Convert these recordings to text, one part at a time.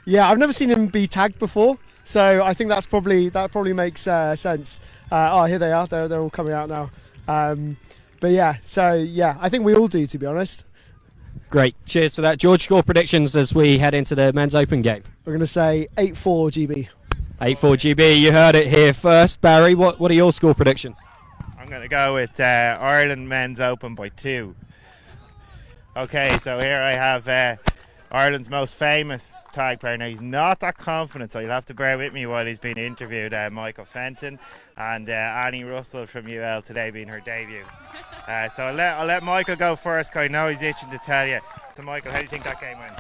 Yeah, I've never seen him be tagged before, so I think that probably makes sense. Here they are. They're all coming out now. But yeah, I think we all do, to be honest. Great. Cheers for that. George, score predictions as we head into the men's open game. We're going to say 8-4 GB. 8-4 GB. You heard it here first. Barry, what are your score predictions? I'm going to go with Ireland men's open by 2. Okay, so here I have Ireland's most famous tag player. Now, he's not that confident, so you'll have to bear with me while he's being interviewed. Michael Fenton and Annie Russell from UL today being her debut. So I'll let Michael go first, because I know he's itching to tell you. So Michael, how do you think that game went?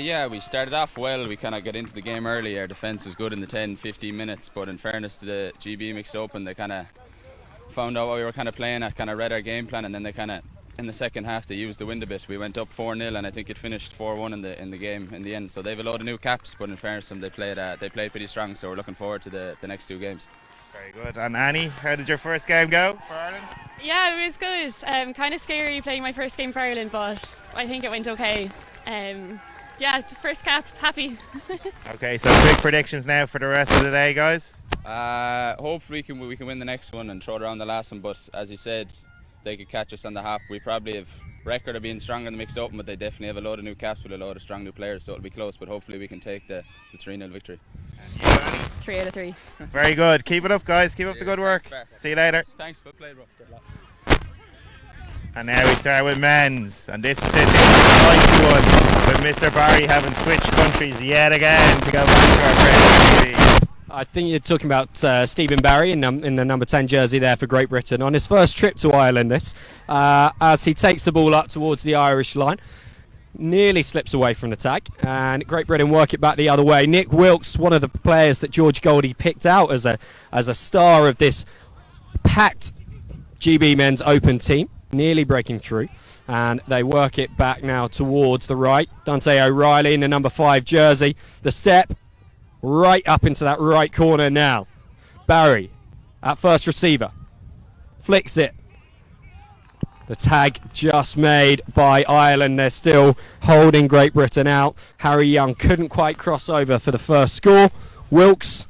Yeah, we started off well. We kind of got into the game early. Our defence was good in the 10-15 minutes, but in fairness to the GB mixed open, they kind of found out what we were kind of playing. I kind of read our game plan, and then they kind of, in the second half, they used the wind a bit. We went up 4-0, and I think it finished 4-1 in the game in the end. So they have a load of new caps, but in fairness to them, they played pretty strong. So we're looking forward to the next 2 games. Very good. And Annie, how did your first game go for Ireland? Yeah, it was good. Kind of scary playing my first game for Ireland, but I think it went okay. Just first cap, happy. Okay, so quick predictions now for the rest of the day, guys. Hopefully we can win the next one and throw it around the last one, but as you said, they could catch us on the hop. We probably have record of being stronger in the mixed open, but they definitely have a load of new caps with a load of strong new players, so it'll be close, but hopefully we can take the 3-0 victory. 3 out of 3. Very good. Keep it up, guys. Keep up the good work. See you later. Thanks. Well played, Rob. Good luck. And now we start with men's, and this is the spicy one with Mr. Barry having switched countries yet again to go back to our friends TV. I think you're talking about Stephen Barry in the number 10 jersey there for Great Britain on his first trip to Ireland. As he takes the ball up towards the Irish line, nearly slips away from the tag, and Great Britain work it back the other way. Nick Wilkes, one of the players that George Goldie picked out as a star of this packed GB men's open team, nearly breaking through, and they work it back now towards the right. Dante O'Reilly in the number 5 jersey, the step right up into that right corner now. Barry at first receiver, flicks it. The tag just made by Ireland. They're still holding Great Britain out. Harry Young couldn't quite cross over for the first score. Wilkes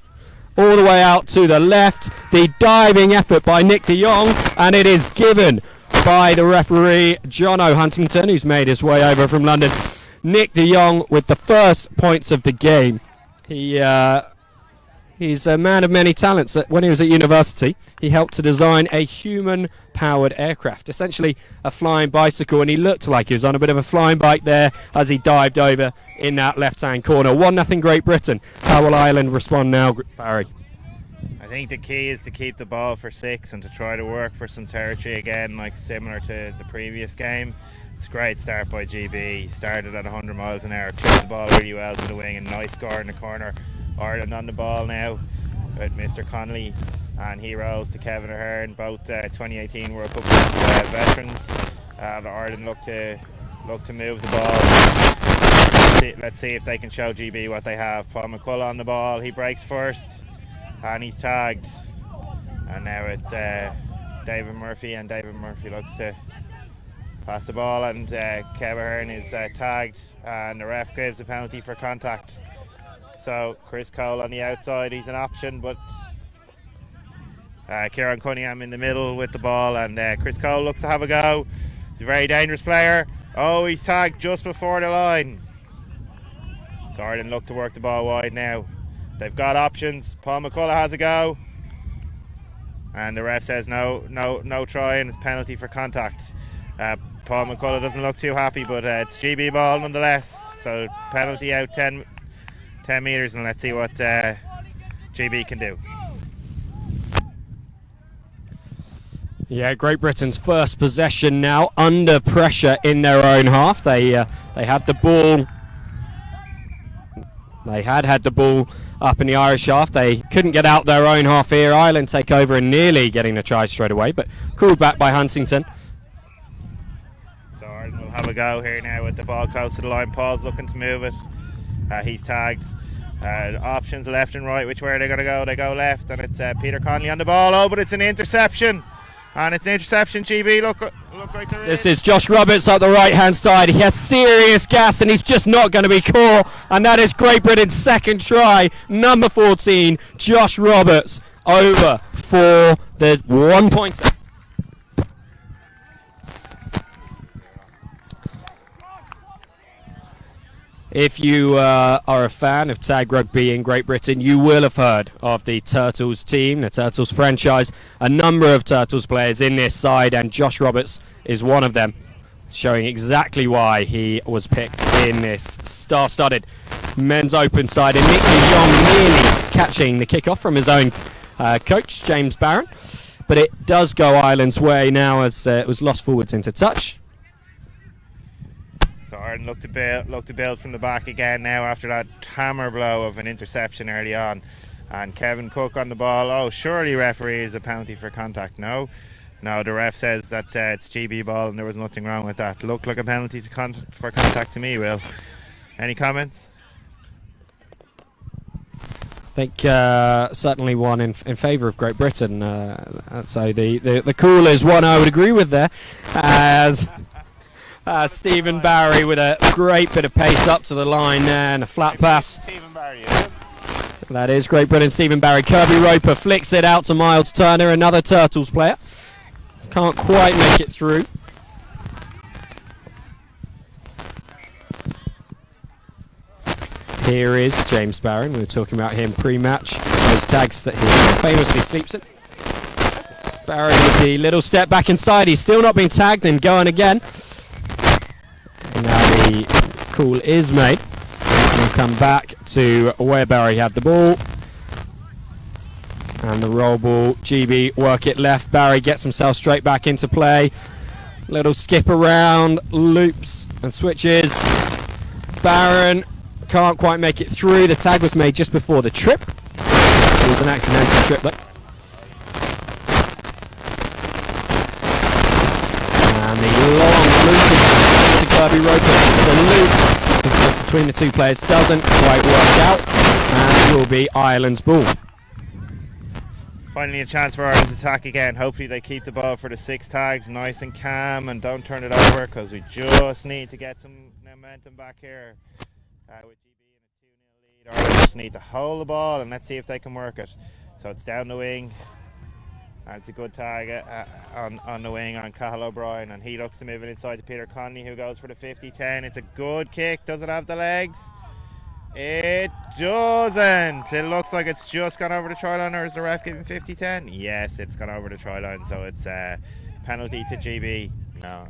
all the way out to the left. The diving effort by Nick de Jong, and it is given by the referee, Jono Huntington, who's made his way over from London. Nick de Jong with the first points of the game. He's a man of many talents. When he was at university, he helped to design a human-powered aircraft, essentially a flying bicycle, and he looked like he was on a bit of a flying bike there as he dived over in that left-hand corner. 1-0 Great Britain. How will Ireland respond now, Barry? I think the key is to keep the ball for 6 and to try to work for some territory again, like similar to the previous game. It's a great start by GB. He started at 100 miles an hour, cleared the ball really well to the wing, and nice score in the corner. Ireland on the ball now with Mr. Connolly, and he rolls to Kevin Ahern, both 2018 World Cup veterans. Ireland look to move the ball. Let's see if they can show GB what they have. Paul McCullough on the ball. He breaks first, and he's tagged. And now it's David Murphy, and David Murphy looks to pass the ball, and Kevin Ahern is tagged, and the ref gives a penalty for contact. So Chris Cole on the outside, he's an option, but Kieran Cunningham in the middle with the ball, and Chris Cole looks to have a go. He's a very dangerous player. Oh, he's tagged just before the line. So Ireland look to work the ball wide now. They've got options. Paul McCullough has a go, and the ref says no try, and it's penalty for contact. Paul McCullough doesn't look too happy, but it's GB ball nonetheless. So penalty out 10 metres, and let's see what GB can do. Yeah, Great Britain's first possession now, under pressure in their own half. They had the ball. They had the ball up in the Irish half. They couldn't get out their own half here. Ireland take over and nearly getting the try straight away, but called back by Huntington. So Ireland will have a go here now with the ball close to the line. Paul's looking to move it. He's tagged. Options left and right. Which way are they going to go? They go left, and it's Peter Connolly on the ball. Oh, but it's an interception. And it's an interception, GB. Look look like there This is Josh Roberts up the right-hand side. He has serious gas and he's just not going to be caught. And that is Great Britain's second try. Number 14, Josh Roberts, over for the 1-pointer. If you are a fan of tag rugby in Great Britain, you will have heard of the Turtles team, the Turtles franchise. A number of Turtles players in this side, and Josh Roberts is one of them, showing exactly why he was picked in this star-studded men's open side. And Nick de Jong nearly catching the kickoff from his own coach, James Barron. But it does go Ireland's way now as it was lost forwards into touch. So Ireland look to build from the back again now after that hammer blow of an interception early on. And Kevin Cook on the ball. Oh, surely referee is a penalty for contact. No, the ref says that it's GB ball and there was nothing wrong with that. Looked like a penalty for contact to me, Will. Any comments? I think certainly one in favour of Great Britain. So the call is one I would agree with there. As Stephen Barry with a great bit of pace up to the line there and a flat pass. Stephen Barry, yeah. That is Great Britain, Stephen Barry. Kirby Roper flicks it out to Miles Turner, another Turtles player. Can't quite make it through. Here is James Barron. We were talking about him pre-match. Those tags that he famously sleeps in. Barron with the little step back inside. He's still not being tagged and going again. And now the call is made. We'll come back to where Barry had the ball. And the roll ball. GB work it left. Barry gets himself straight back into play. Little skip around. Loops and switches. Barron can't quite make it through. The tag was made just before the trip. It was an accidental trip though. And the long loop to Kirby Roper. The loop between the two players doesn't quite work out, and it will be Ireland's ball. Finally a chance for Ireland to attack again. Hopefully they keep the ball for the 6 tags nice and calm and don't turn it over, because we just need to get some momentum back here. With GB in a 2-0 lead, Ireland just need to hold the ball and let's see if they can work it. So it's down the wing. And it's a good tag on the wing on Cathal O'Brien, and he looks to move it inside to Peter Connolly, who goes for the 50-10. It's a good kick. Does it have the legs? It doesn't. It looks like it's just gone over the try line, or is the ref giving 50-10? Yes, it's gone over the try line, so it's a penalty to GB. No.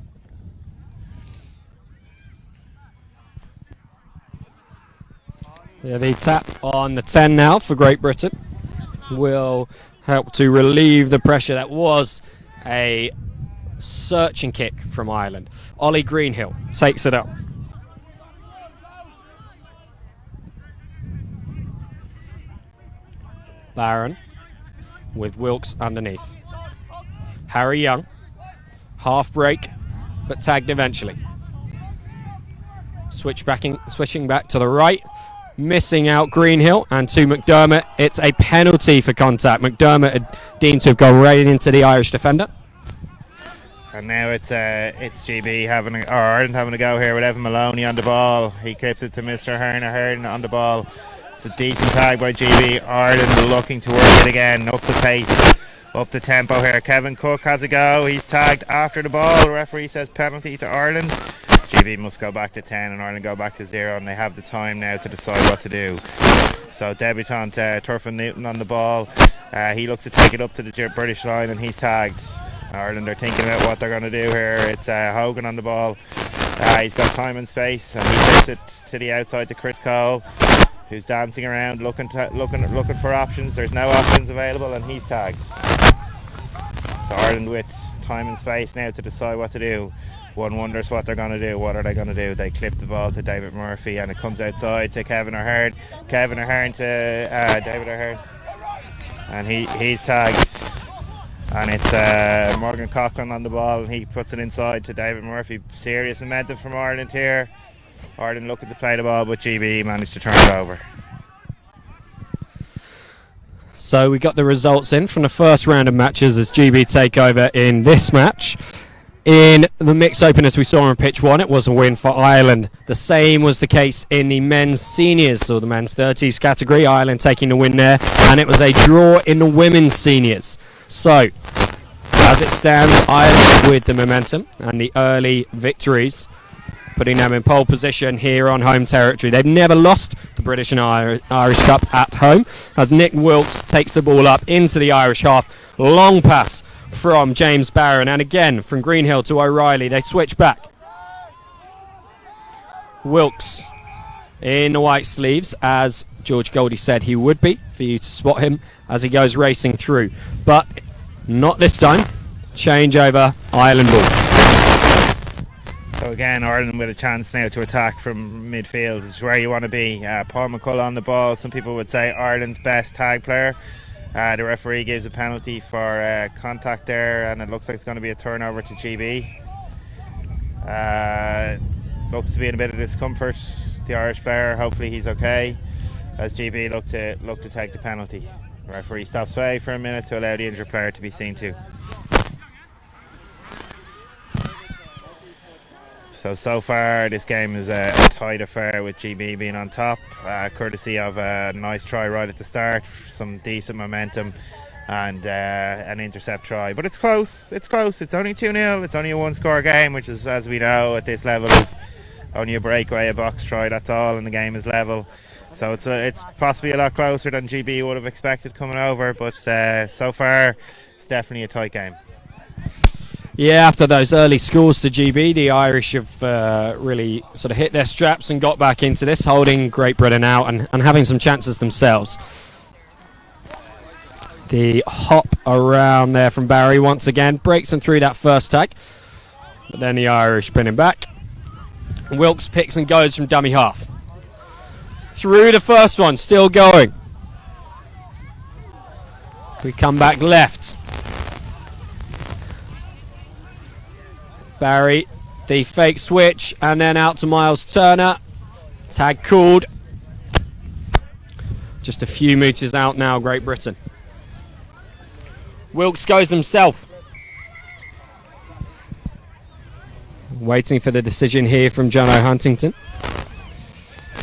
Yeah, the tap on the 10 now for Great Britain will help to relieve the pressure. That was a searching kick from Ireland. Ollie Greenhill takes it up. Barron with Wilkes underneath. Harry Young, half break, but tagged eventually. Switching back to the right. Missing out Greenhill, and to McDermott. It's a penalty for contact. McDermott had deemed to have gone right into the Irish defender. And now it's GB Ireland having a go here with Evan Maloney on the ball. He clips it to Mr. Hearn on the ball. It's a decent tag by GB. Ireland looking to work it again, up the pace, up the tempo here. Kevin Cook has a go. He's tagged after the ball. The referee says penalty to Ireland. GB must go back to 10 and Ireland go back to 0, and they have the time now to decide what to do. So debutant Turfin Newton on the ball. He looks to take it up to the British line and he's tagged. Ireland are thinking about what they're going to do here. It's Hogan on the ball. He's got time and space, and he takes it to the outside to Chris Cole, who's dancing around looking for options. There's no options available and he's tagged. So Ireland with time and space now to decide what to do. One wonders what they're going to do. What are they going to do? They clip the ball to David Murphy and it comes outside to Kevin O'Hearn. Kevin O'Hearn to David O'Hearn. And he's tagged. And it's Morgan Coughlin on the ball, and he puts it inside to David Murphy. Serious momentum from Ireland here. Ireland looking to play the ball, but GB managed to turn it over. So we got the results in from the first round of matches as GB take over in this match. in the mix open as we saw on pitch 1. It was a win for Ireland. The same was the case in the men's seniors, or the men's 30s category. Ireland taking the win there, and it was a draw in the women's seniors. So, as it stands, Ireland with the momentum and the early victories, putting them in pole position here on home territory. They've never lost the British and Irish Cup at home, as Nick Wilkes takes the ball up into the Irish half. Long pass from James Barron, and again from Greenhill to O'Reilly. They switch back. Wilkes in the white sleeves, as George Goldie said he would be, for you to spot him as he goes racing through. But not this time. Change over, Ireland ball. So again, Ireland with a chance now to attack from midfield. This is where you want to be. Paul McCullough on the ball. Some people would say Ireland's best tag player. The referee gives a penalty for contact there, and it looks like it's going to be a turnover to GB. Looks to be in a bit of discomfort, the Irish player. Hopefully he's okay, as GB look to take the penalty. The referee stops play for a minute to allow the injured player to be seen to. So far this game is a tight affair, with GB being on top, courtesy of a nice try right at the start, some decent momentum, and an intercept try. But it's close, it's only 2-0, it's only a one-score game, which is, as we know, at this level is only a breakaway, a box try, that's all, and the game is level. So it's possibly a lot closer than GB would have expected coming over, but so far it's definitely a tight game. Yeah, after those early scores to GB, the Irish have really sort of hit their straps and got back into this, holding Great Britain out and having some chances themselves. The hop around there from Barry once again breaks them through that first tag, but then the Irish pin him back. Wilkes picks and goes from dummy half. Through the first one, still going. We come back left. Barry, the fake switch, and then out to Miles Turner. Tag called. Just a few metres out now, Great Britain. Wilkes goes himself. Waiting for the decision here from Jono Huntington.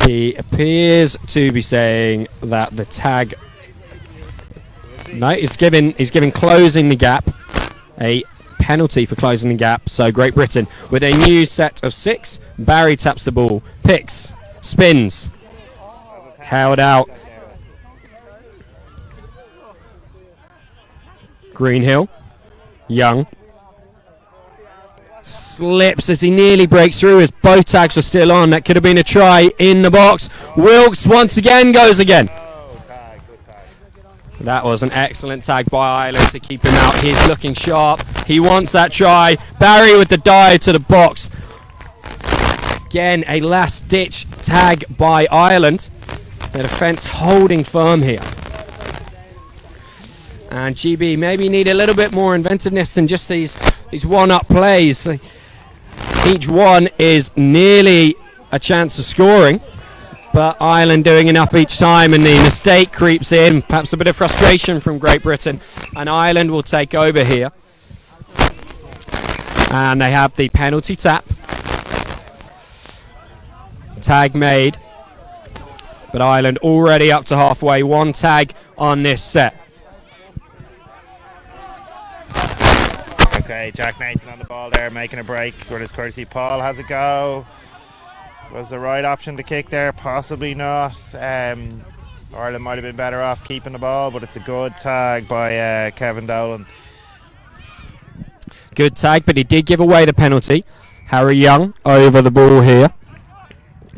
He appears to be saying that the tag... No, he's giving closing the gap a penalty for closing the gap. So Great Britain with a new set of 6. Barry taps the ball, picks, spins, held out. Greenhill, Young, slips as he nearly breaks through, as both tags are still on. That could have been a try in the box. Wilkes once again goes again. That was an excellent tag by Ireland to keep him out. He's looking sharp. He wants that try. Barry with the dive to the box. Again, a last-ditch tag by Ireland. The defence holding firm here. And GB maybe need a little bit more inventiveness than just these one-up plays. Each one is nearly a chance of scoring, but Ireland doing enough each time, and the mistake creeps in. Perhaps a bit of frustration from Great Britain, and Ireland will take over here. And they have the penalty tap. Tag made, but Ireland already up to halfway. One tag on this set. Okay, Jack Nathan on the ball there, making a break with his courtesy. Paul has a go. Was the right option to kick there? Possibly not. Ireland might have been better off keeping the ball, but it's a good tag by Kevin Dolan. Good tag, but he did give away the penalty. Harry Young over the ball here.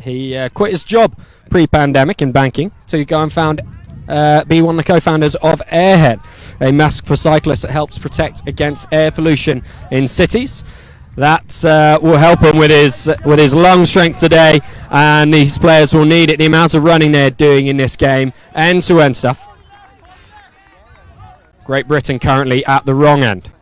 He quit his job pre-pandemic in banking to go and be one of the co-founders of Airhead, a mask for cyclists that helps protect against air pollution in cities. That will help him with his lung strength today, and these players will need it. The amount of running they're doing in this game, end-to-end stuff. Great Britain currently at the wrong end.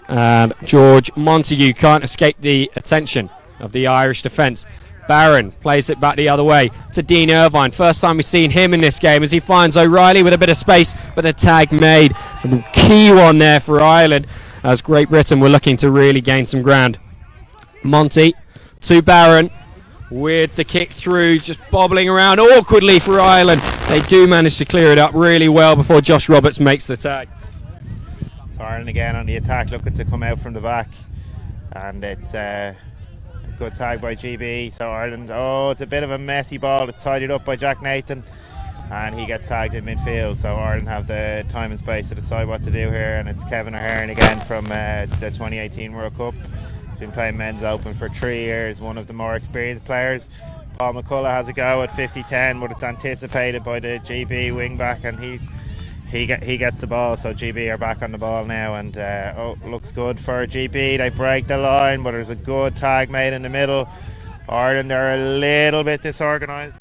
And George Montague can't escape the attention of the Irish defence. Barron plays it back the other way to Dean Irvine. First time we've seen him in this game, as he finds O'Reilly with a bit of space, but the tag made. A key one there for Ireland. as Great Britain were looking to really gain some ground. Monty to Barron with the kick through, just bobbling around awkwardly for Ireland. They do manage to clear it up really well before Josh Roberts makes the tag. So Ireland again on the attack, looking to come out from the back, and it's a good tag by GB. So Ireland, it's a bit of a messy ball. It's tidied up by Jack Nathan, and he gets tagged in midfield. So Ireland have the time and space to decide what to do here, and it's Kevin O'Hearn again from the 2018 World Cup. He's been playing men's open for 3 years, one of the more experienced players. Paul McCullough has a go at 50-10, but it's anticipated by the GB wing back, and he gets the ball. So GB are back on the ball now, and looks good for GB. They break the line, but there's a good tag made in the middle. Ireland are a little bit disorganised.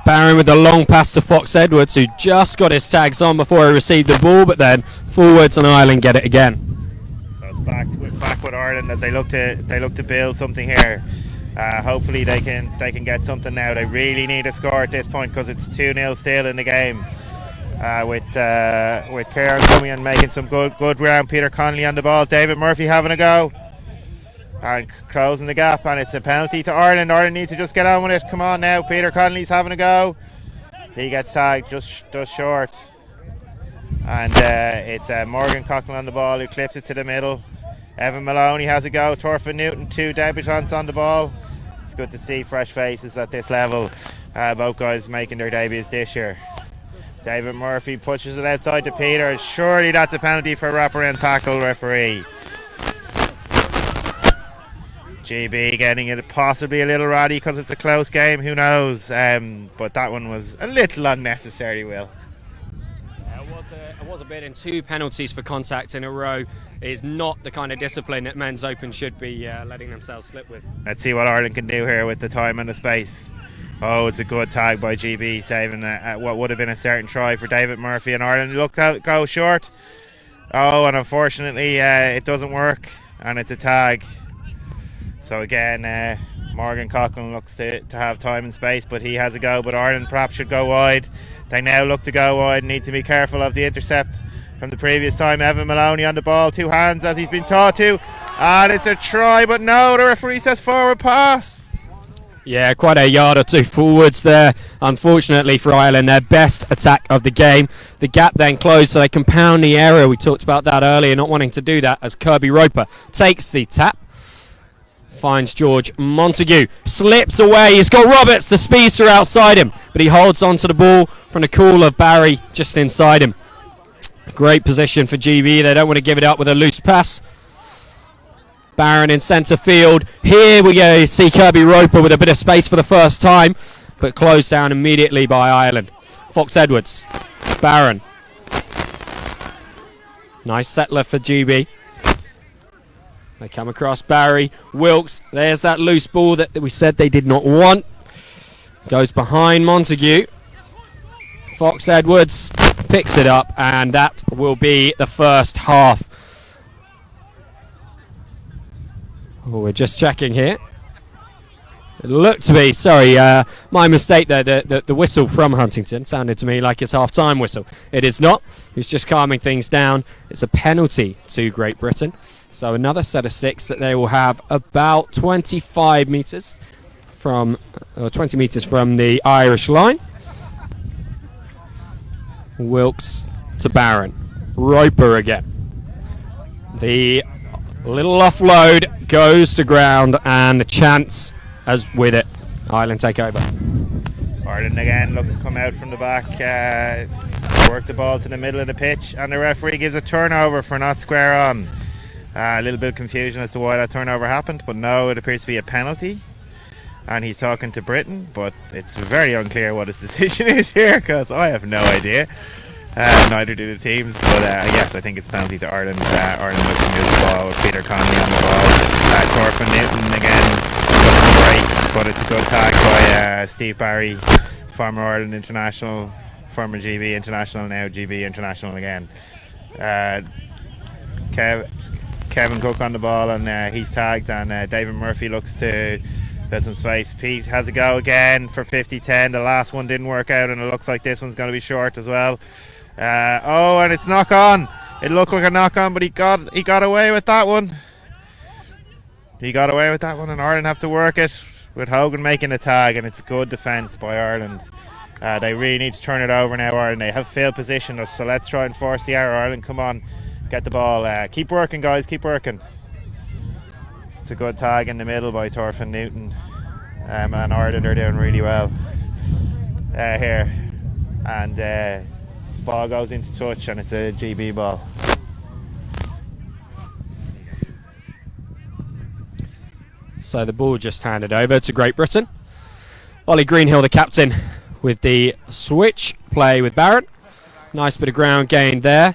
Barron with the long pass to Fox Edwards, who just got his tags on before he received the ball, but then forwards and Ireland get it again. So it's back with Ireland as they look to build something here. Hopefully they can get something now. They really need a score at this point because it's 2-0 still in the game. With Keary coming and making some good ground. Peter Connolly on the ball. David Murphy having a go and closing the gap, and it's a penalty to Ireland. Ireland need to just get on with it. Come on now. Peter Connolly's having a go. He gets tagged just short, and it's Morgan Coughlin on the ball who clips it to the middle. Evan Maloney has a go. Torfin Newton, 2 debutants on the ball. It's good to see fresh faces at this level. Both guys making their debuts this year. David Murphy pushes it outside to Peter. Surely that's a penalty for wraparound tackle, referee. GB getting it possibly a little ratty because it's a close game, who knows, but that one was a little unnecessary, Will. It was a bit, and 2 penalties for contact in a row is not the kind of discipline that men's open should be letting themselves slip with. Let's see what Ireland can do here with the time and the space. It's a good tag by GB, saving what would have been a certain try for David Murphy, and Ireland looked to go short. And unfortunately it doesn't work, and it's a tag. So again, Morgan Coughlin looks to have time and space, but he has a go. But Ireland perhaps should go wide. They now look to go wide, need to be careful of the intercept from the previous time. Evan Maloney on the ball, 2 hands as he's been taught to, and it's a try, but no, the referee says forward pass. Yeah, quite a yard or 2 forwards there, unfortunately for Ireland, their best attack of the game. The gap then closed, so they compound the error. We talked about that earlier, not wanting to do that, as Kirby Roper takes the tap. Finds George Montague, slips away. He's got Roberts, the speedster, outside him, but he holds on to the ball from the call of Barry just inside him. Great position for GB. They don't want to give it up with a loose pass. Barron in centre field. Here we go. You see Kirby Roper with a bit of space for the first time, but closed down immediately by Ireland. Fox Edwards. Barron. Nice settler for GB. They come across Barry. Wilkes. There's that loose ball that we said they did not want. Goes behind Montague. Fox Edwards picks it up, and that will be the first half. We're just checking here. It looked to be, sorry, my mistake there. The whistle from Huntington sounded to me like it's half-time whistle. It is not. He's just calming things down. It's a penalty to Great Britain. So another set of 6 that they will have about 25 metres from, 20 metres from the Irish line. Wilkes to Barron. Roper again. The little offload goes to ground, and the chance as with it. Ireland take over. Ireland again look to come out from the back, work the ball to the middle of the pitch, and the referee gives a turnover for not square on. A little bit of confusion as to why that turnover happened, but no, it appears to be a penalty, and he's talking to Britain, but it's very unclear what his decision is here, because I have no idea. Neither do the teams, but yes, I think it's penalty to Ireland. Ireland looking to move the ball with Peter Connolly on the ball. Torfin Newton again break, but it's a good tag by Steve Barry, former Ireland international, former GB international, now GB international again. Kevin Cook on the ball, and he's tagged, and David Murphy looks to get some space. Pete has a go again for 50-10. The last one didn't work out, and it looks like this one's going to be short as well. And it's knock on. It looked like a knock on, but he got away with that one. He got away with that one, and Ireland have to work it with Hogan making a tag, and it's good defence by Ireland. They really need to turn it over now, Ireland. They have field position, so let's try and force the error. Ireland, come on, get the ball. Keep working, guys, keep working. It's a good tag in the middle by Torfin Newton, and Ireland are doing really well here. And ball goes into touch, and it's a GB ball. So the ball just handed over to Great Britain. Ollie Greenhill, the captain, with the switch play with Barron. Nice bit of ground gained there.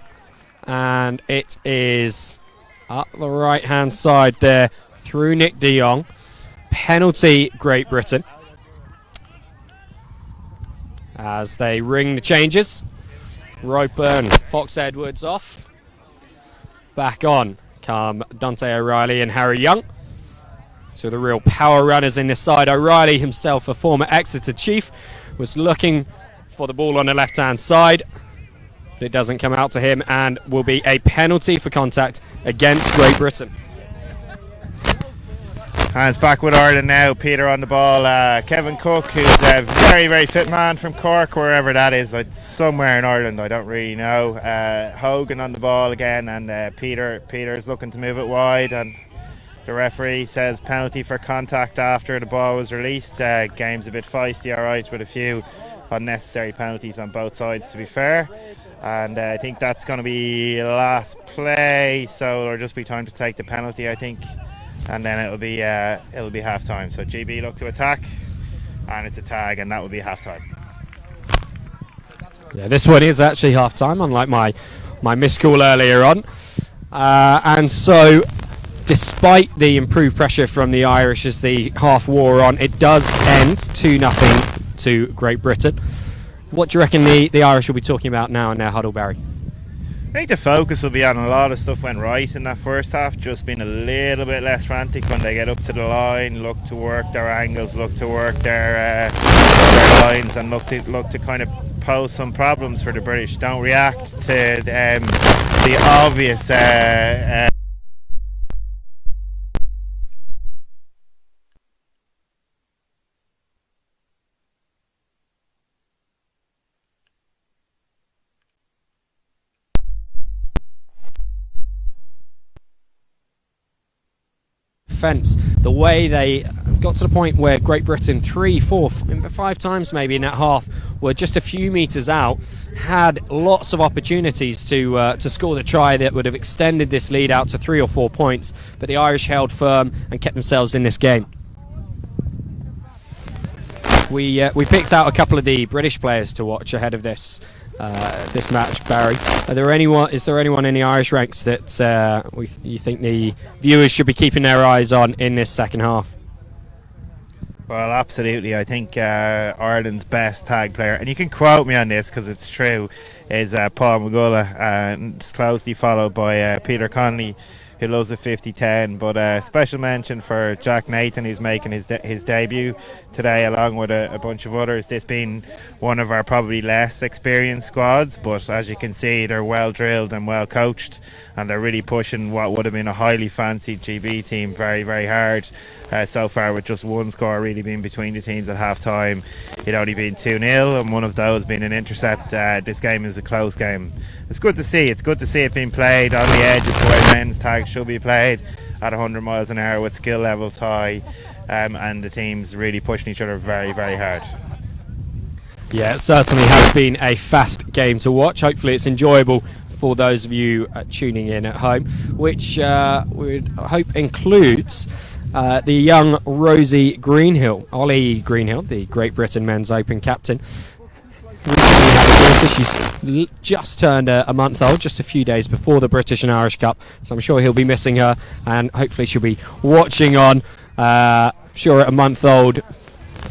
And it is up the right-hand side there through Nick de Jong. Penalty, Great Britain. As they ring the changes. Roper and Fox Edwards off. Back on come Dante O'Reilly and Harry Young. So the real power runners in this side. O'Reilly himself, a former Exeter chief, was looking for the ball on the left-hand side. But it doesn't come out to him, and will be a penalty for contact against Great Britain. Hands back with Ireland now. Peter on the ball. Kevin Cook, who's a very, very fit man from Cork, wherever that is. Somewhere in Ireland, I don't really know. Hogan on the ball again, and Peter's looking to move it wide, and the referee says penalty for contact after the ball was released. Game's a bit feisty, alright, with a few unnecessary penalties on both sides, to be fair. And I think that's going to be last play, so it'll just be time to take the penalty, I think. And then it'll be half time. So GB look to attack, and it's a tag, and that will be half time. Yeah, this one is actually half time, unlike my missed call earlier on. And so, despite the improved pressure from the Irish as the half wore on, it does end 2-0 to Great Britain. What do you reckon the Irish will be talking about now in their huddle, Barry? I think the focus will be on a lot of stuff went right in that first half, just being a little bit less frantic when they get up to the line, look to work their angles, look to work their lines, and look to kind of pose some problems for the British. Don't react to the obvious defence. The way they got to the point where Great Britain 3, 4, 5 times maybe in that half were just a few metres out, had lots of opportunities to score the try that would have extended this lead out to 3 or 4 points, but the Irish held firm and kept themselves in this game. We picked out a couple of the British players to watch ahead of this match, Barry. Is there anyone in the Irish ranks that you think the viewers should be keeping their eyes on in this second half? Well, absolutely. I think Ireland's best tag player, and you can quote me on this because it's true, is Paul McGulla, and it's closely followed by Peter Connolly, who loves the 50-10, but special mention for Jack Nathan, who's making his debut today along with a bunch of others. This being one of our probably less experienced squads, but as you can see, they're well drilled and well coached, and they're really pushing what would have been a highly fancied GB team very, very hard so far, with just one score really being between the teams at half time. It only been 2-0, and one of those being an intercept. This game is a close game. It's good to see. It's good to see it being played on the edge. It's the way men's tag should be played, at 100 miles an hour with skill levels high, and the teams really pushing each other very, very hard. Yeah, it certainly has been a fast game to watch. Hopefully it's enjoyable for those of you tuning in at home, which we would hope includes the young Rosie Greenhill, Ollie Greenhill, the Great Britain Men's Open captain. Recently had a daughter. She's just turned a month old, just a few days before the British and Irish Cup, so I'm sure he'll be missing her, and hopefully she'll be watching on. Sure, a month-old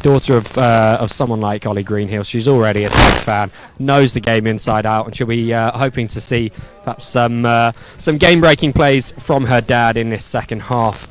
daughter of someone like Ollie Greenhill, she's already a tag fan, knows the game inside out, and she'll be hoping to see perhaps some game-breaking plays from her dad in this second half.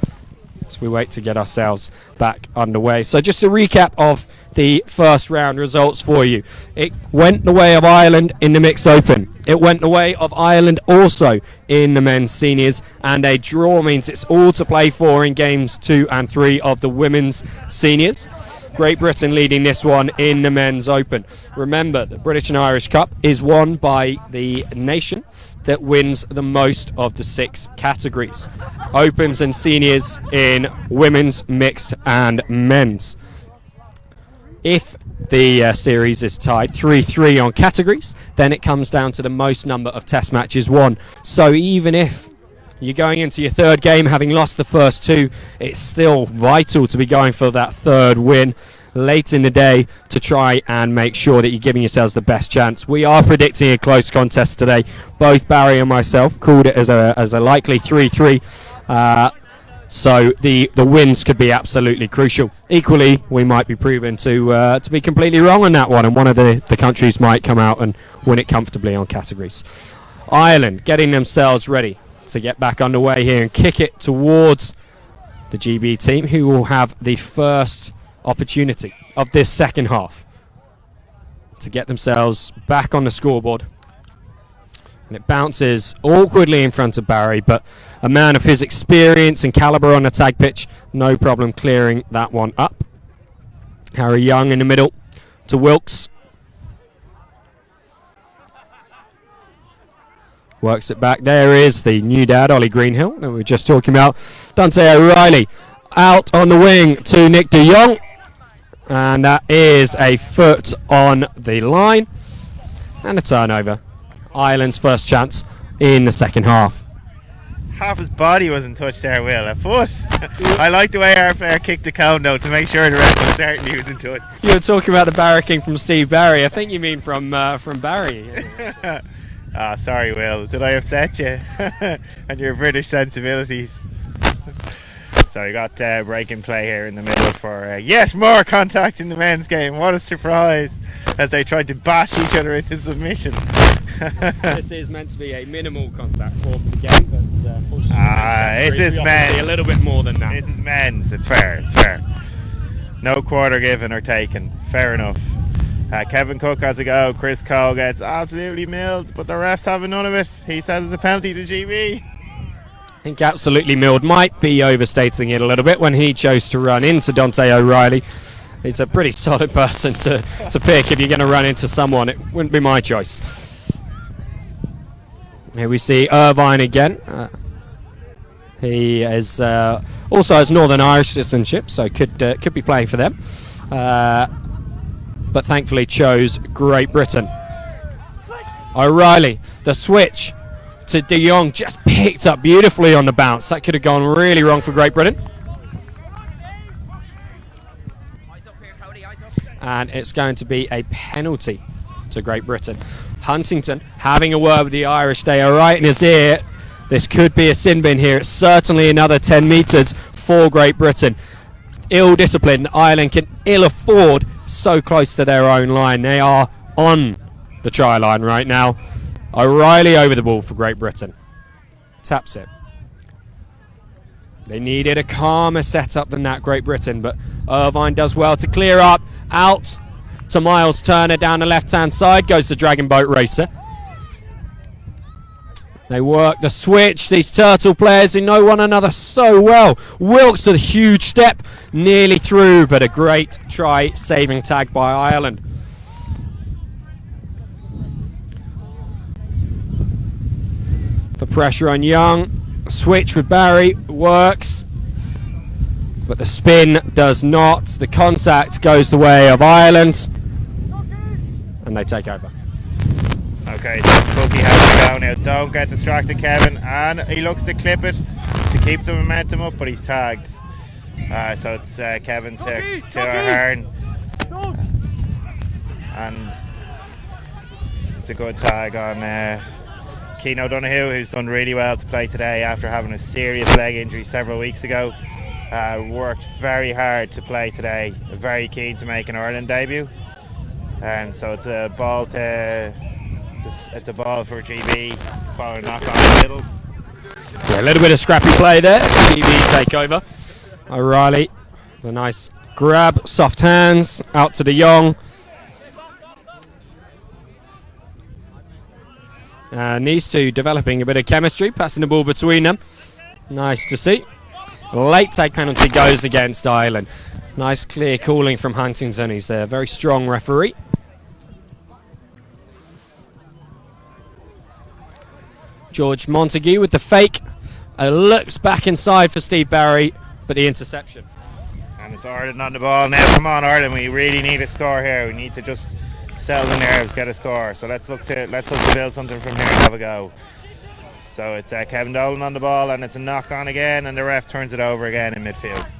as we wait to get ourselves back underway. So just a recap of the first round results for you. It went the way of Ireland in the mixed open. It went the way of Ireland also in the men's seniors, and a draw means it's all to play for in games 2 and 3 of the women's seniors. Great Britain leading this one in the men's open. Remember, the British and Irish Cup is won by the nation that wins the most of the 6 categories. Opens and seniors in women's, mixed and men's. If the series is tied 3-3 on categories, then it comes down to the most number of test matches won. So even if you're going into your third game having lost the first 2, it's still vital to be going for that third win late in the day to try and make sure that you're giving yourselves the best chance. We are predicting a close contest today. Both Barry and myself called it as a likely 3-3. So the wins could be absolutely crucial. Equally, we might be proven to be completely wrong on that one, and one of the countries might come out and win it comfortably on categories. Ireland getting themselves ready to get back underway here and kick it towards the GB team, who will have the first opportunity of this second half to get themselves back on the scoreboard. And it bounces awkwardly in front of Barry, but a man of his experience and calibre on the tag pitch, no problem clearing that one up. Harry Young in the middle to Wilkes. Works it back. There is the new dad, Ollie Greenhill, that we were just talking about. Dante O'Reilly out on the wing to Nick de Jong. And that is a foot on the line. And a turnover. Ireland's first chance in the second half. Half his body wasn't touched there, Will. A foot. I like the way our player kicked the cone, though, to make sure the ref was certain he was in touch. You were talking about the barracking from Steve Barry. I think you mean from Barry. Sorry, Will. Did I upset you? And your British sensibilities. So we got breaking play here in the middle for yes, more contact in the men's game. What a surprise, as they tried to bash each other into submission. This is meant to be a minimal contact form of the game, but unfortunately this is men's. A little bit more than that. This is men's. It's fair. It's fair. No quarter given or taken. Fair enough. Kevin Cook has a go. Chris Cole gets absolutely milled, but the ref's having none of it. He says it's a penalty to GB. I think absolutely milled might be overstating it a little bit when he chose to run into Dante O'Reilly. He's a pretty solid person to pick if you're going to run into someone. It wouldn't be my choice. Here we see Irvine again. He is also has Northern Irish citizenship, so could be playing for them. But thankfully chose Great Britain. O'Reilly, the switch to de Jong, just picked up beautifully on the bounce. That could have gone really wrong for Great Britain. And it's going to be a penalty to Great Britain. Huntington having a word with the Irish. They are right in his ear. This could be a sin bin here. It's certainly another 10 metres for Great Britain. Ill-disciplined. Ireland can ill afford so close to their own line. They are on the try line right now. O'Reilly over the ball for Great Britain. Taps it. They needed a calmer setup than that, Great Britain, but Irvine does well to clear up. Out to Miles Turner down the left-hand side. Goes the Dragon Boat Racer. They work the switch. These Turtle players who know one another so well. Wilkes to the huge step. Nearly through, but a great try saving tag by Ireland. The pressure on Young. Switch with Barry. Works. But the spin does not. The contact goes the way of Ireland. And they take over. Okay, so Cookie has to go now. Don't get distracted, Kevin. And he looks to clip it to keep the momentum up, but he's tagged. So it's Kevin to Ahern. And it's a good tag on Keane O'Donoghue, who's done really well to play today after having a serious leg injury several weeks ago. Worked very hard to play today. Very keen to make an Ireland debut. And so it's a ball it's a ball for GB, following knock on the middle. Yeah, a little bit of scrappy play there. GB take over. O'Reilly, the nice grab, soft hands, out to De Jong. These two developing a bit of chemistry, passing the ball between them. Nice to see. Late tag penalty goes against Ireland. Nice clear calling from Huntington. He's a very strong referee. George Montague with the fake. Looks back inside for Steve Barry, but the interception. And it's Ireland on the ball now. Come on, Ireland, we really need a score here. We need to just settle the nerves, get a score. So let's look to build something from here and have a go. So it's Kevin Dolan on the ball, and it's a knock on again, and the ref turns it over again in midfield.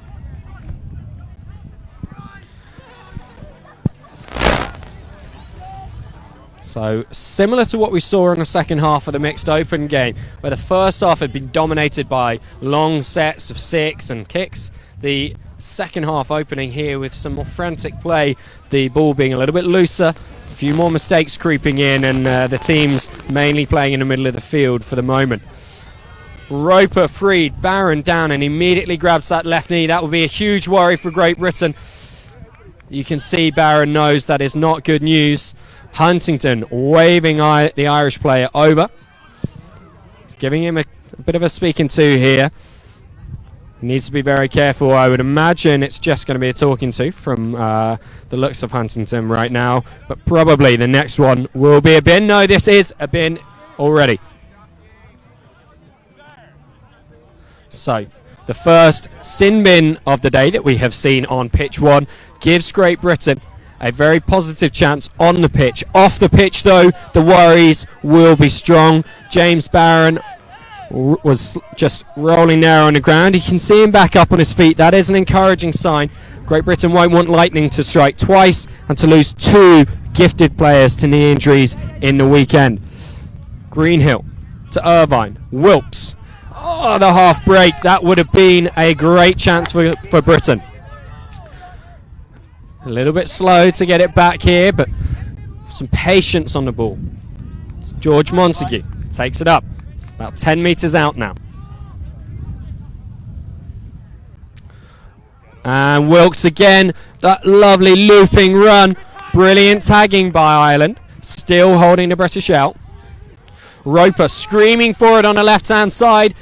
So similar to what we saw in the second half of the mixed open game, where the first half had been dominated by long sets of 6 and kicks. The second half opening here with some more frantic play, the ball being a little bit looser, a few more mistakes creeping in, and the teams mainly playing in the middle of the field for the moment. Roper freed, Barron down, and immediately grabs that left knee. That will be a huge worry for Great Britain. You can see Barron knows that is not good news. Huntington waving the Irish player over. Giving him a bit of a speaking to here. He needs to be very careful. I would imagine it's just going to be a talking to from the looks of Huntington right now. But probably the next one will be a bin. No, this is a bin already. So, the first sin bin of the day that we have seen on pitch 1 gives Great Britain a very positive chance on the pitch. Off the pitch, though, the worries will be strong. James Barron was just rolling there on the ground. You can see him back up on his feet. That is an encouraging sign. Great Britain won't want lightning to strike twice and to lose 2 gifted players to knee injuries in the weekend. Greenhill to Irvine. Wilkes. Oh, the half break. That would have been a great chance for Britain. A little bit slow to get it back here, but some patience on the ball. George Montague takes it up. About 10 metres out now. And Wilkes again. That lovely looping run. Brilliant tagging by Ireland. Still holding the British out. Roper screaming for it on the left-hand side.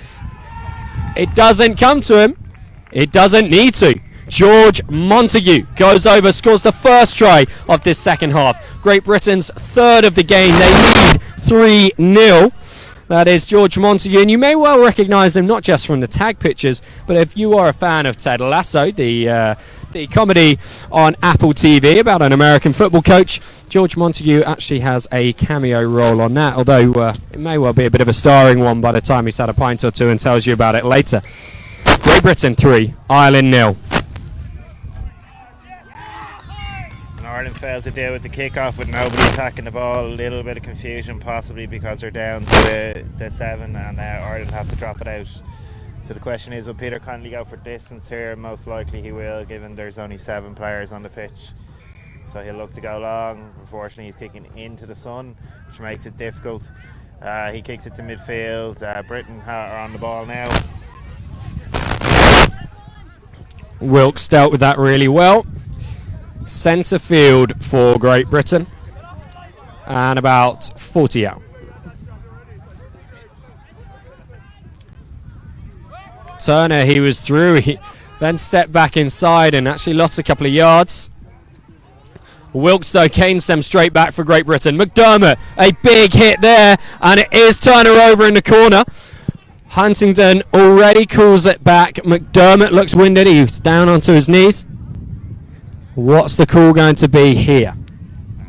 It doesn't come to him. It doesn't need to. George Montague goes over, scores the first try of this second half. Great Britain's third of the game. They lead 3-0. That is George Montague, and you may well recognise him not just from the tag pictures, but if you are a fan of Ted Lasso, the comedy on Apple TV about an American football coach, George Montague actually has a cameo role on that, although it may well be a bit of a starring one by the time he's had a pint or two and tells you about it later. Great Britain 3, Ireland 0. Ireland failed to deal with the kick-off with nobody attacking the ball. A little bit of confusion, possibly because they're down to the 7, and Ireland have to drop it out. So the question is, will Peter Connolly go for distance here? Most likely he will, given there's only 7 players on the pitch. So he'll look to go long. Unfortunately, he's kicking into the sun, which makes it difficult. He kicks it to midfield. Britain are on the ball now. Wilkes dealt with that really well. Centre field for Great Britain, and about 40 out. Turner, he was through, he then stepped back inside and actually lost a couple of yards. Wilkes though canes them straight back for Great Britain. McDermott, a big hit there, and it is Turner over in the corner. Huntington already calls it back. McDermott looks winded, he's down onto his knees. What's the call going to be here?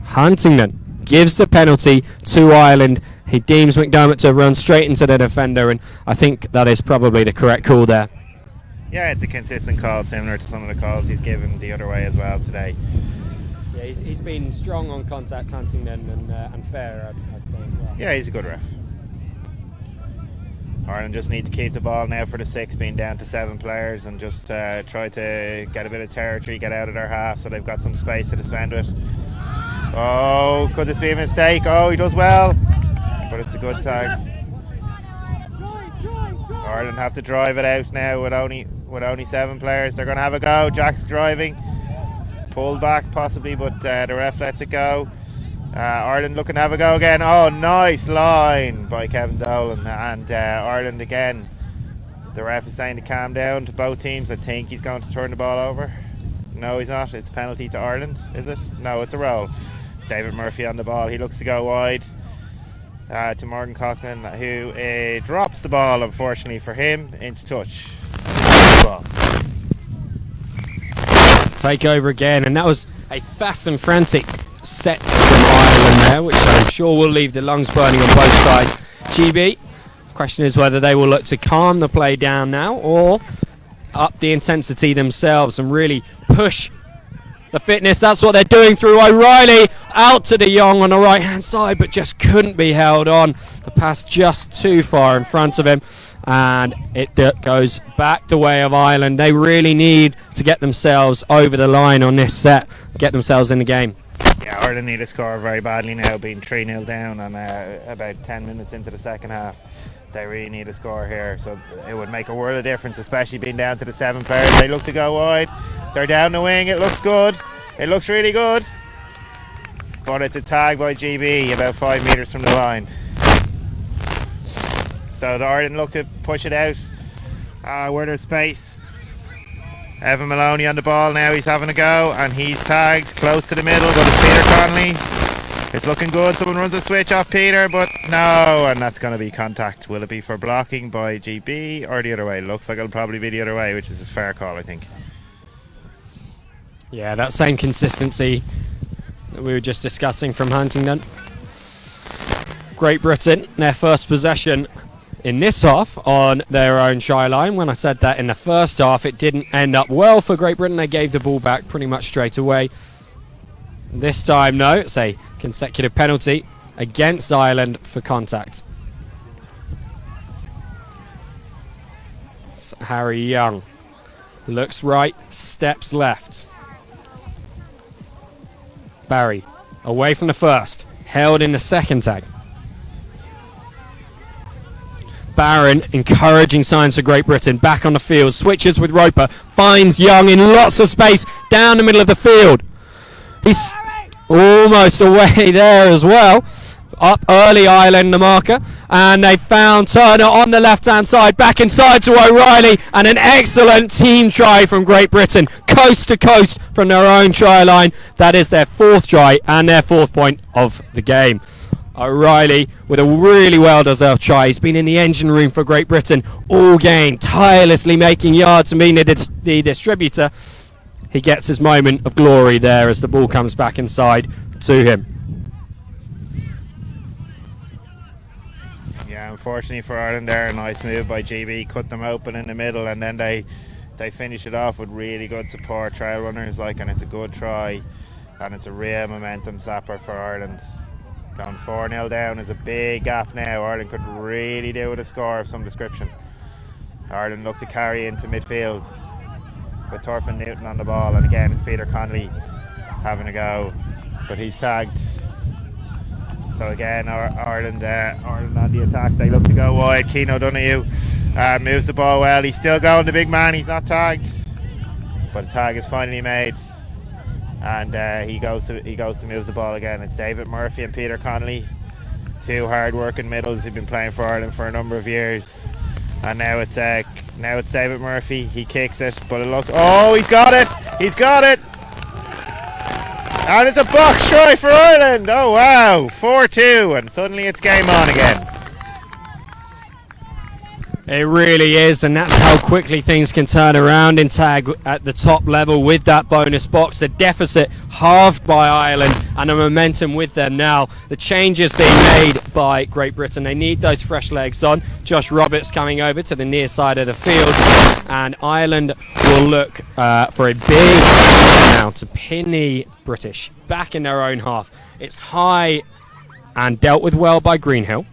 Huntington gives the penalty to Ireland. He deems McDermott to run straight into the defender, and I think that is probably the correct call there. Yeah, it's a consistent call, similar to some of the calls he's given the other way as well today. Yeah, he's been strong on contact, Huntington, and fair, I'd say as well. Yeah, he's a good ref. Ireland just need to keep the ball now for the 6, being down to 7 players, and just try to get a bit of territory, get out of their half so they've got some space to defend with. Oh, could this be a mistake? Oh, he does well, but it's a good tag. Ireland have to drive it out now with only with only 7 players. They're going to have a go. Jack's driving. He's pulled back possibly, but the ref lets it go. Ireland looking to have a go again. Oh, nice line by Kevin Dolan. And Ireland again. The ref is saying to calm down to both teams. I think he's going to turn the ball over. No, he's not. It's penalty to Ireland, is it? No, it's a roll. It's David Murphy on the ball. He looks to go wide to Morgan Coughlin, who drops the ball, unfortunately for him, into touch. Ball. Take over again, and that was a fast and frantic set from Ireland there, which I'm sure will leave the lungs burning on both sides. GB, question is whether they will look to calm the play down now or up the intensity themselves and really push the fitness. That's what they're doing through O'Reilly, out to De Jong on the right hand side, but just couldn't be held on. The pass just too far in front of him, and it goes back the way of Ireland. They really need to get themselves over the line on this set, get themselves in the game. Yeah, Ireland need to score very badly now, being 3-0 down and about 10 minutes into the second half. They really need a score here, so it would make a world of difference, especially being down to the 7 players. They look to go wide. They're down the wing. It looks good. It looks really good. But it's a tag by GB about 5 metres from the line. So the Ireland look to push it out where there's space. Evan Maloney on the ball now. He's having a go, and he's tagged close to the middle, but it's Peter Connolly. It's looking good. Someone runs a switch off Peter, but no, and that's going to be contact. Will it be for blocking by GB or the other way? Looks like it'll probably be the other way, which is a fair call, I think. Yeah, that same consistency that we were just discussing from Huntingdon. Great Britain, their first possession in this half on their own try line. When I said that in the first half, it didn't end up well for Great Britain. They gave the ball back pretty much straight away. This time, no, it's a consecutive penalty against Ireland for contact. So Harry Young looks right, steps left. Barry away from the first, held in the second tag. Barron, encouraging signs for Great Britain, back on the field, switches with Roper, finds Young in lots of space down the middle of the field. He's almost away there as well. Up early Ireland, the marker, and they found Turner on the left hand side, back inside to O'Reilly, and an excellent team try from Great Britain, coast to coast from their own try line. That is their 4th try and their 4th point of the game. O'Reilly with a really well deserved try. He's been in the engine room for Great Britain all game, tirelessly making yards and being the distributor. He gets his moment of glory there as the ball comes back inside to him. Yeah, unfortunately for Ireland there, a nice move by GB, cut them open in the middle, and then they finish it off with really good support, trail runners and it's a good try, and it's a real momentum zapper for Ireland. Going 4-0 down is a big gap now. Ireland could really do with a score of some description. Ireland look to carry into midfield with Torfin Newton on the ball, and again it's Peter Connolly having a go, but he's tagged. So again, Ireland on the attack. They look to go wide. Keane O'Donoghue moves the ball well. He's still going, the big man. He's not tagged, but a tag is finally made, and he goes to move the ball again. It's David Murphy and Peter Connolly, 2 hard-working middles who've been playing for Ireland for a number of years, and now it's David Murphy. He kicks it, but it looks. Oh, he's got it! He's got it! And it's a box try for Ireland. Oh wow, 4-2, and suddenly it's game on again. It really is, and that's how quickly things can turn around in tag at the top level with that bonus box. The deficit halved by Ireland, and the momentum with them now. The changes being made by Great Britain. They need those fresh legs on. Josh Roberts coming over to the near side of the field, and Ireland will look for a big now to pin the British back in their own half. It's high and dealt with well by Greenhill.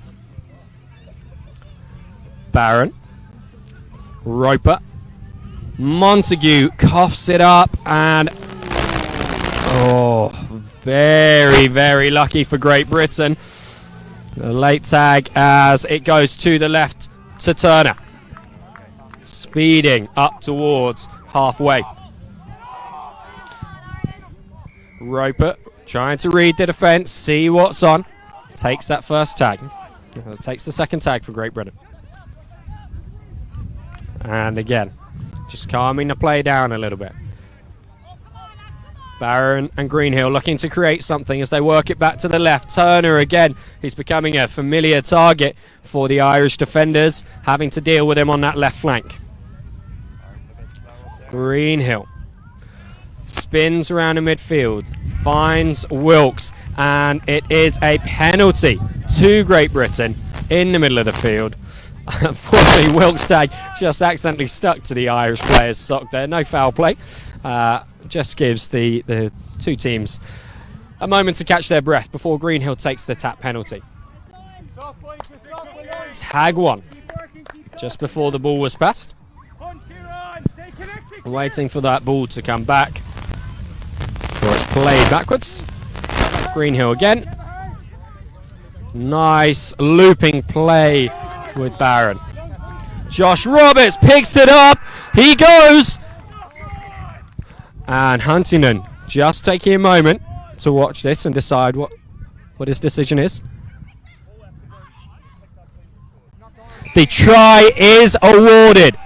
Barron, Roper, Montague coughs it up, and very, very lucky for Great Britain. The late tag as it goes to the left to Turner. speeding up towards halfway. Roper trying to read the defence, see what's on. Takes that first tag. Takes the second tag for Great Britain. And again, just calming the play down a little bit. Barron and Greenhill looking to create something as they work it back to the left. Turner again, he's becoming a familiar target for the Irish defenders, having to deal with him on that left flank. Greenhill spins around the midfield, finds Wilkes, and it is a penalty to Great Britain in the middle of the field. Unfortunately, Wilkes' tag just accidentally stuck to the Irish player's sock there. No foul play. Just gives the two teams a moment to catch their breath before Greenhill takes the tap penalty. Tag one, just before the ball was passed. Waiting for that ball to come back before it's played backwards. Greenhill again. Nice looping play with Barron. Josh Roberts picks it up. He goes. And Huntington just taking a moment to watch this and decide what his decision is. The try is awarded.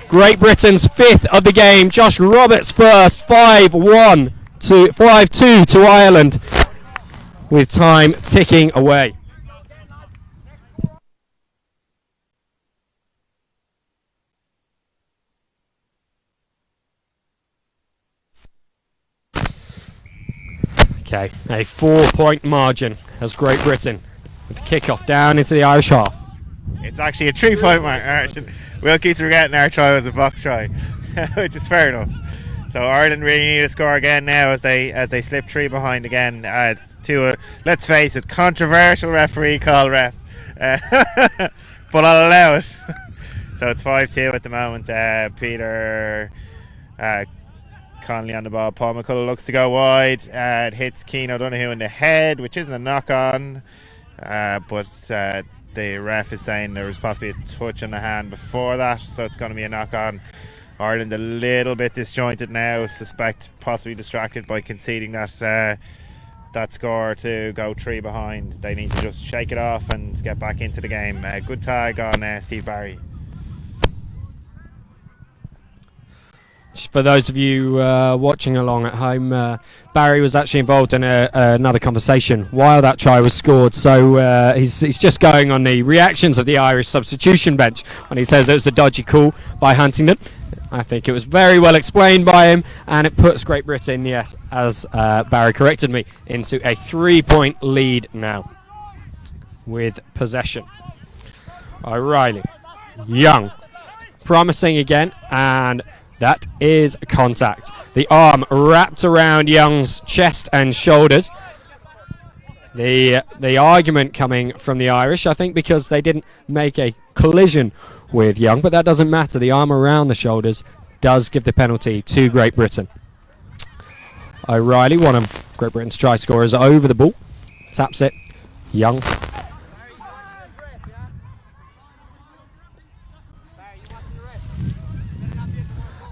Great Britain's fifth of the game. Josh Roberts first, 5-2 to Ireland, with time ticking away. Okay, a 4-point margin has Great Britain with the kickoff down into the Irish half. It's actually a 3-point margin. Will keeps forgetting our try was a box try, which is fair enough. So Ireland really need a score again now as they slip 3 behind again to a, let's face it, controversial referee call ref. But I'll allow it. So it's 5-2 at the moment. Peter Connolly on the ball. Paul McCullough looks to go wide. It hits Cian O'Donoghue in the head, which isn't a knock-on. But the ref is saying there was possibly a touch on the hand before that, so it's going to be a knock-on. Ireland a little bit disjointed now, suspect possibly distracted by conceding that score to go 3 behind. They need to just shake it off and get back into the game. Good tag on Steve Barry. Just for those of you watching along at home, Barry was actually involved in another conversation while that try was scored, so he's just going on the reactions of the Irish substitution bench when he says it was a dodgy call by Huntington. I think it was very well explained by him, and it puts Great Britain, yes, as Barry corrected me, into a 3-point lead now with possession. O'Reilly, Young, promising again, and that is contact. The arm wrapped around Young's chest and shoulders. The argument coming from the Irish, I think, because they didn't make a collision with Young, but that doesn't matter. The arm around the shoulders does give the penalty to Great Britain. O'Reilly, one of Great Britain's try scorers, over the ball. Taps it. Young.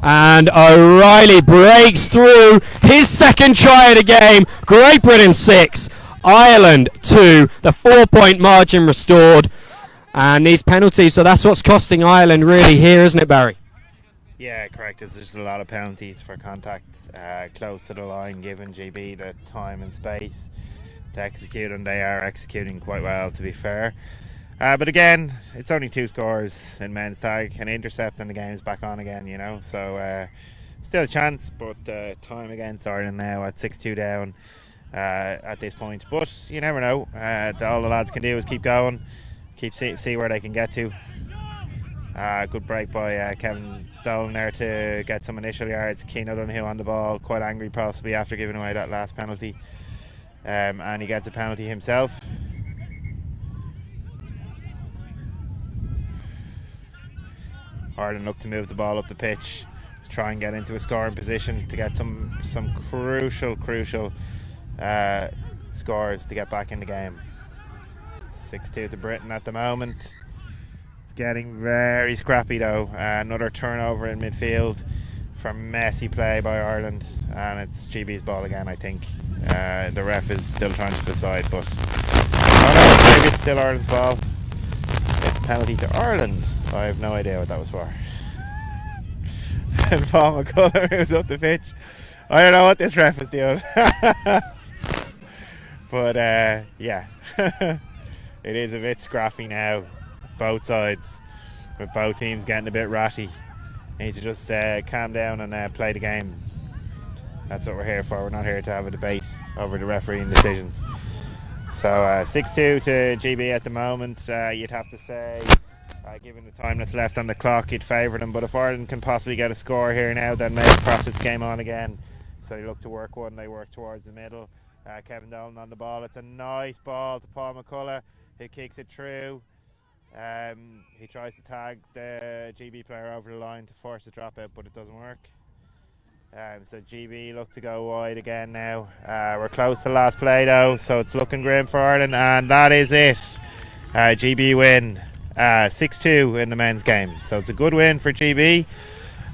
And O'Reilly breaks through his second try of the game. Great Britain 6, Ireland 2. The 4-point margin restored. And these penalties, so that's what's costing Ireland really here, isn't it, Barry? Yeah, correct. There's just a lot of penalties for contact close to the line, given GB the time and space to execute, and they are executing quite well, to be fair. But again, it's only 2 scores in men's tag, an intercept, and the game's back on again, you know. So still a chance, but time against Ireland now at 6-2 down at this point. But you never know. All the lads can do is keep going, see where they can get to. Good break by Kevin Dolan there to get some initial yards. Cian O'Donoghue on the ball, quite angry possibly after giving away that last penalty. And he gets a penalty himself. Ireland look to move the ball up the pitch to try and get into a scoring position to get some crucial scores to get back in the game. 6-2 to Britain at the moment. It's getting very scrappy though. Another turnover in midfield for messy play by Ireland, and it's GB's ball again, I think. The ref is still trying to decide, but oh no, maybe it's still Ireland's ball. It's a penalty to Ireland. I have no idea what that was for. And Paul McCullough, who's up the pitch, I don't know what this ref is doing. But yeah, it is a bit scrappy now, both sides, with both teams getting a bit ratty. Need to just calm down and play the game. That's what we're here for. We're not here to have a debate over the refereeing decisions. So 6-2 to GB at the moment. You'd have to say, given the time that's left on the clock, you'd favour them. But if Ireland can possibly get a score here now, then maybe perhaps it's game on again. So they look to work one. They work towards the middle. Kevin Dolan on the ball. It's a nice ball to Paul McCullough, who kicks it through. He tries to tag the GB player over the line to force a dropout, but it doesn't work. So GB look to go wide again now. We're close to last play though, so it's looking grim for Ireland, and that is it. GB win 6-2 in the men's game, so it's a good win for GB.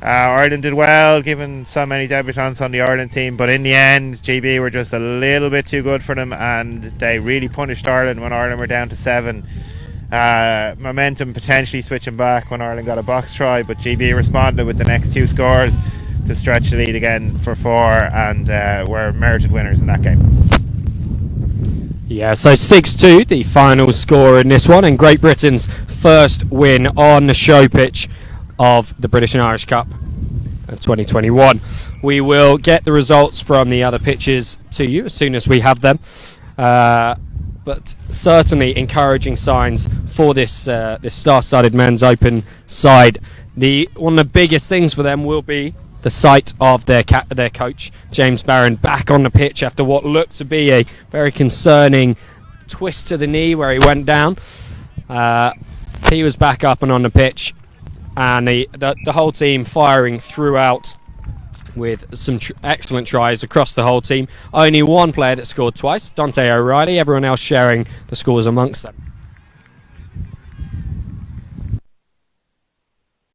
Ireland did well, given so many debutants on the Ireland team, but in the end GB were just a little bit too good for them, and they really punished Ireland when Ireland were down to 7. Momentum potentially switching back when Ireland got a box try, but GB responded with the next 2 scores to stretch the lead again for 4, and were merited winners in that game. Yeah, so 6-2, the final score in this one, and Great Britain's first win on the show pitch of the British and Irish Cup of 2021. We will get the results from the other pitches to you as soon as we have them. But certainly encouraging signs for this star-studded men's open side. One of the biggest things for them will be the sight of their coach, James Barron, back on the pitch after what looked to be a very concerning twist to the knee where he went down. He was back up and on the pitch, and the whole team firing throughout with some excellent tries across the whole team. Only one player that scored twice, Dante O'Reilly, everyone else sharing the scores amongst them.